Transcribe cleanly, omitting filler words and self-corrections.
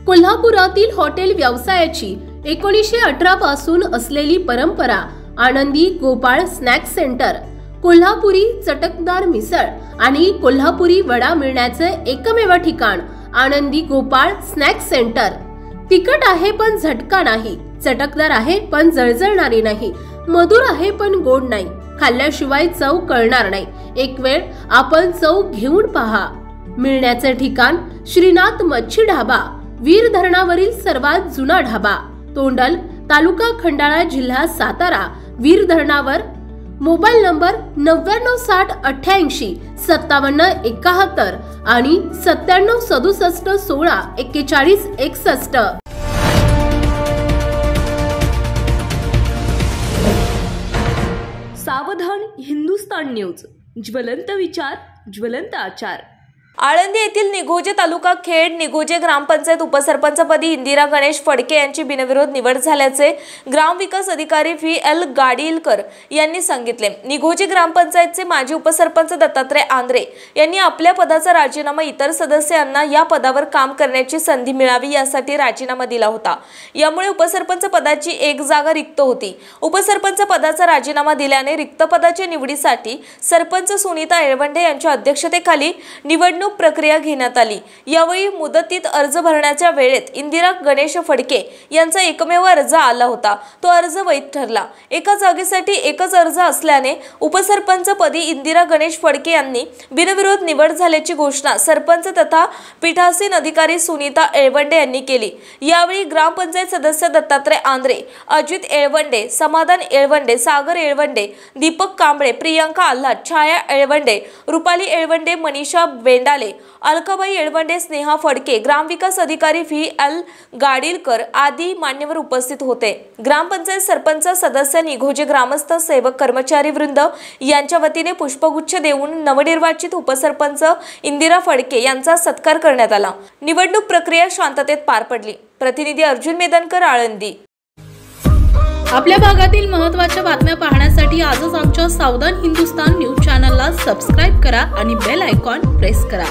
कोल्हापुरातील हॉटेल व्यवसायाची 1918 पासून असलेली परंपरा आनंदी गोपाळ स्नॅक्स सेंटर, कोल्हापुरी चटकदार मिसळ आणि कोल्हापुरी वडा मिळण्याचे एकमेव ठिकाण आनंदी गोपाळ स्नॅक्स सेंटर। तिखट आहे पण झटका नाही, चटकदार आहे पण जळजळणारी नाही, मधुर आहे पण गोड नाही, खाल्ल्याशिवाय चव कळणार नाही। एक वेळ आपण चव घेऊन पहा। मिळण्याचे ठिकाण श्रीनाथ मच्छी ढाबा, वीर धरणावरील सर्वात जुना ढाबा, तोंडल, तालुका खंडाळा, जिल्हा सातारा। वीर धरणावर। मोबाईल नंबर 9960885771 आणि 9767164161। सावधान हिंदुस्तान न्यूज, ज्वलंत विचार, ज्वलंत आचार। आळंदी येथील निघोजे तालुका खेड निघोजे ग्रामपंचायत उपसरपंचपदी इंदिरा गणेश फडके यांची बिनविरोध निवड झाल्याचे ग्रामविकास अधिकारी VL गाडीलकर यांनी सांगितले। निघोजे ग्रामपंचायतचे माजी उपसरपंच दत्तात्रय आंद्रे यांनी आपल्या पदाचा राजीनामा इतर सदस्यांना या पदावर काम करण्याची संधी मिळावी यासाठी राजीनामा दिला होता। यामुळे उपसरपंच पदाची एक जागा रिक्त होती। उपसरपंच पदाचा राजीनामा दिल्याने रिक्त पदाच्या निवडीसाठी सरपंच सुनीता येळवंडे यांच्या अध्यक्षतेखाली निवडणूक प्रक्रिया घेण्यात आली। यावेळी मुदतीत अर्ज भरण्याच्या वेळेत इंदिरा गणेश फडके यांचा एकमेव अर्ज आला होता। तो अर्ज वैध ठरला। एका जागेसाठी एकच अर्ज असल्याने उपसरपंच पदी इंदिरा गणेश फडके यांनी बिनविरोध निवड झाल्याची घोषणा सरपंच तथा पीठासीन अधिकारी सुनीता येळवंडे यांनी केली। यावेळी ग्रामपंचायत सदस्य दत्तात्रय आंद्रे, अजित येळवंडे, समाधान येळवंडे, सागर येळवंडे, दीपक कांबळे, प्रियंका आल्हाद, छाया येळवंडे, रुपाली येळवंडे, मनीषा बेंडाले, अलकाबाई येळवंडे, स्नेहा फडके, ग्रामविकास अधिकारी VL गाडीलकर आदी मान्यवर उपस्थित होते। ग्रामपंचायत सरपंच सदस्य, निघोजे ग्रामस्थ, सेवक, कर्मचारी वृंद यांच्या वतीने पुष्पगुच्छ देऊन नवनिर्वाचित उपसरपंच इंदिरा फडके यांचा सत्कार करण्यात आला। निवडणूक प्रक्रिया शांततेत पार पडली। प्रतिनिधी अर्जुन मेदनकर, आळंदी। आपल्या भागातील महत्त्वाच्या बातम्या पाहण्यासाठी आजच आमच्या सावधान हिंदुस्तान न्यूज चॅनलला सबस्क्राइब करा आणि बेल आयकॉन प्रेस करा।